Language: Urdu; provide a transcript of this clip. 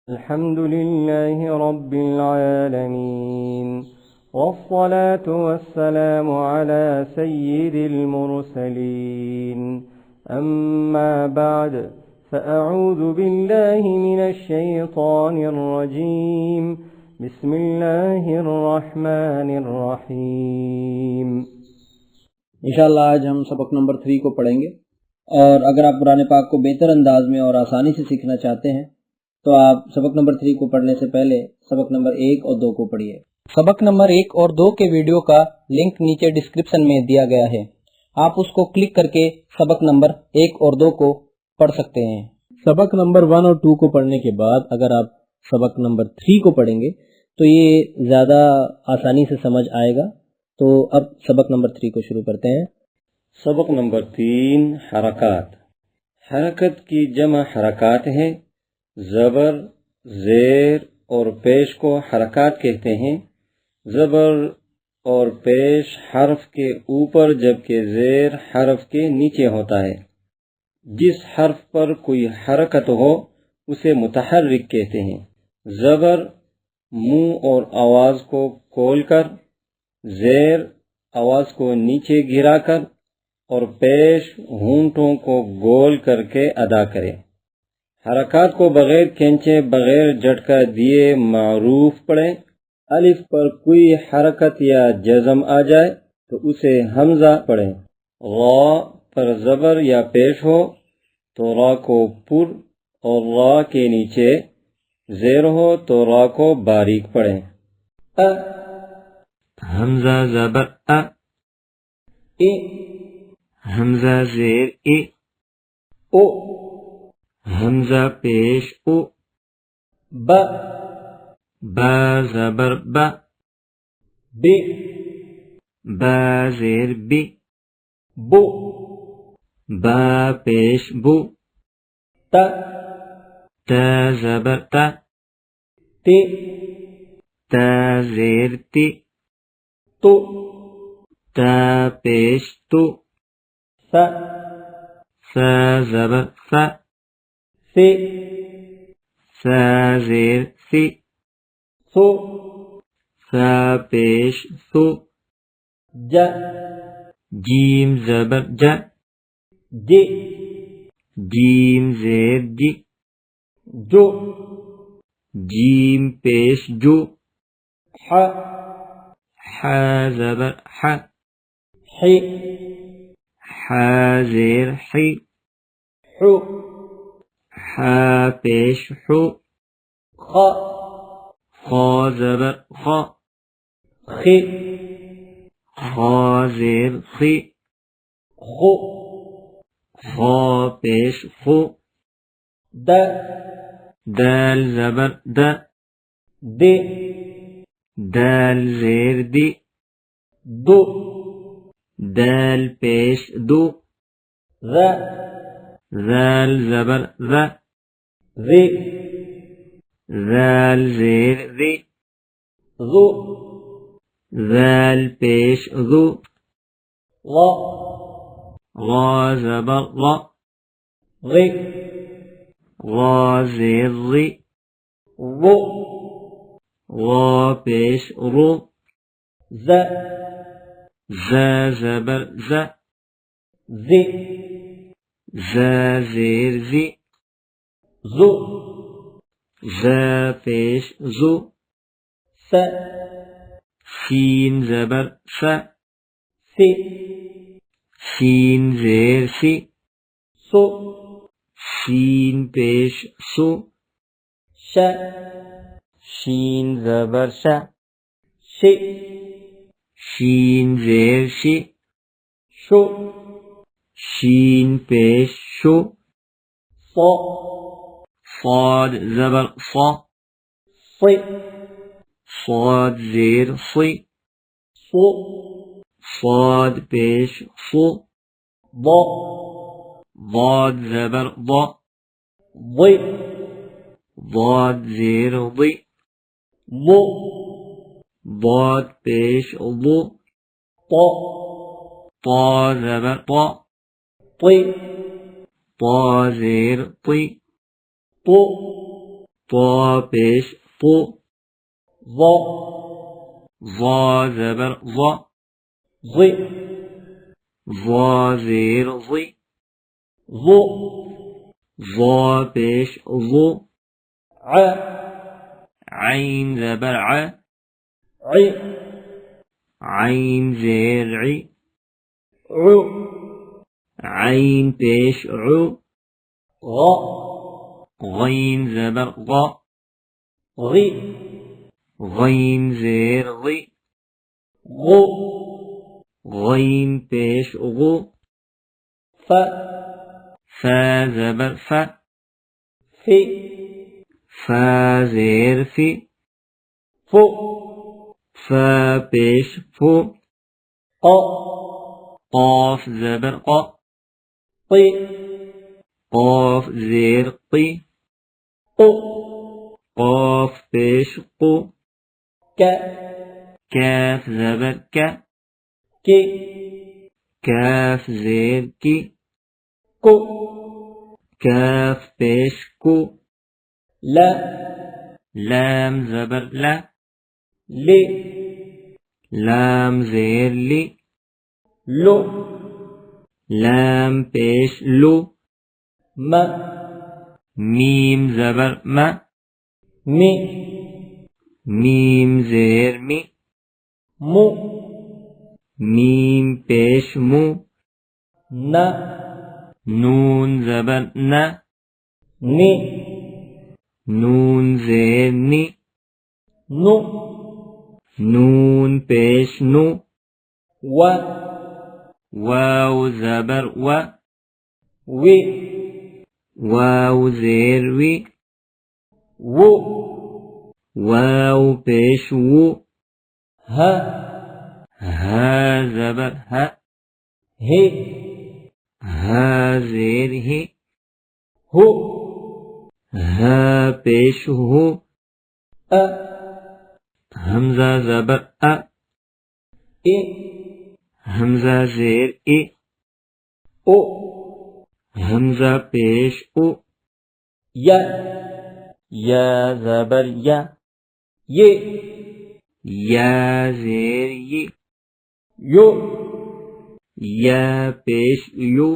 الحمد لله رب العالمين والصلاة والسلام على سيد المرسلين أما بعد فأعوذ بالله من الشيطان الرجيم بسم الله الرحمن الرحيم۔ انشاءاللہ آج ہم سبق نمبر 3 کو پڑھیں گے، اور اگر آپ قرآن پاک کو بہتر انداز میں اور آسانی سے سیکھنا چاہتے ہیں تو آپ سبق نمبر 3 کو پڑھنے سے پہلے سبق نمبر 1 اور 2 کو پڑھیے۔ سبق نمبر 1 اور 2 کے ویڈیو کا لنک نیچے ڈسکرپشن میں دیا گیا ہے، آپ اس کو کلک کر کے سبق نمبر 1 اور 2 کو پڑھ سکتے ہیں۔ سبق نمبر 1 اور 2 کو پڑھنے کے بعد اگر آپ سبق نمبر 3 کو پڑھیں گے تو یہ زیادہ آسانی سے سمجھ آئے گا۔ تو اب سبق نمبر 3 کو شروع کرتے ہیں۔ سبق نمبر 3 حرکات۔ حرکت کی جمع حرکات ہے۔ زبر، زیر اور پیش کو حرکات کہتے ہیں۔ زبر اور پیش حرف کے اوپر جبکہ زیر حرف کے نیچے ہوتا ہے۔ جس حرف پر کوئی حرکت ہو اسے متحرک کہتے ہیں۔ زبر منہ اور آواز کو کھول کر، زیر آواز کو نیچے گرا کر اور پیش ہونٹوں کو گول کر کے ادا کرے۔ حرکات کو بغیر کھینچے، بغیر جھٹکا دیے معروف پڑھیں۔ الف پر کوئی حرکت یا جزم آ جائے تو اسے حمزہ پڑھیں۔ را پر زبر یا پیش ہو تو را کو پر، اور را کے نیچے زیر ہو تو را کو باریک پڑھیں۔ حمزہ زبر ا، حمزہ زیر او، حمزہ پیش او، با زبر با زیر بو، با پیش بو، تا زبر تا زیر تو، تا پیش تو، سا زبر سا زیر سو، سا پیش سو، جیم زبر جیم زیر جو، جیم پیش جو، ح زبر ح زیر ح پیش حو، خا زبر خ زیر خو، خا پیش خو، دال زبر دال زیر دو، دال پیش دو، زال زبر زال زیر زال پیش زو، غا زبر غا زیر غا پیش رو، زبر زیر زو، پیش زو، سین زبر سین زیر سو، سین پیش سو، شین زبر شین زیر شو، شین پیش شو، صاد زبر صاد زیر صاد پیش ضاد زبر ضاد زیر ضاد پیش طا زبر طا زیر طو، طا پیش طو ظا ظا زبر ظا ظی ظا زیر ظی ظو ظا پیش ظو ع عین زبر ع عی عین زیر عی عو عین پیش عو غا غین زبر غا غی غین زیر غی غو غین پیش غو ف فا زبر فا فی فا زیر فی فو فا پیش فو قا قاف زبر قا طی قاف زیر قی قو قاف پیش قو ک کاف زبر کا کی کاف زیر کی کو کاف پیش کو ل لام زبر لا لی لام زیر لی لو لام پیش لو م میم زبر ما می میم زیر می مو میم پیش مو ن نون زبر نا نی نون زیر نی نو نون پیش نو و واو زبر و وی واو زیر وی وو واو پیش وو ہ ہا زبر ہا ہی ہا زیر ہی ہو ہا پیش ہو ا حمزہ زبر ا ای حمزہ زیر ای او حمزہ پیش او یا یا زبر یا یہ یا زیر یہ یو یا پیش یو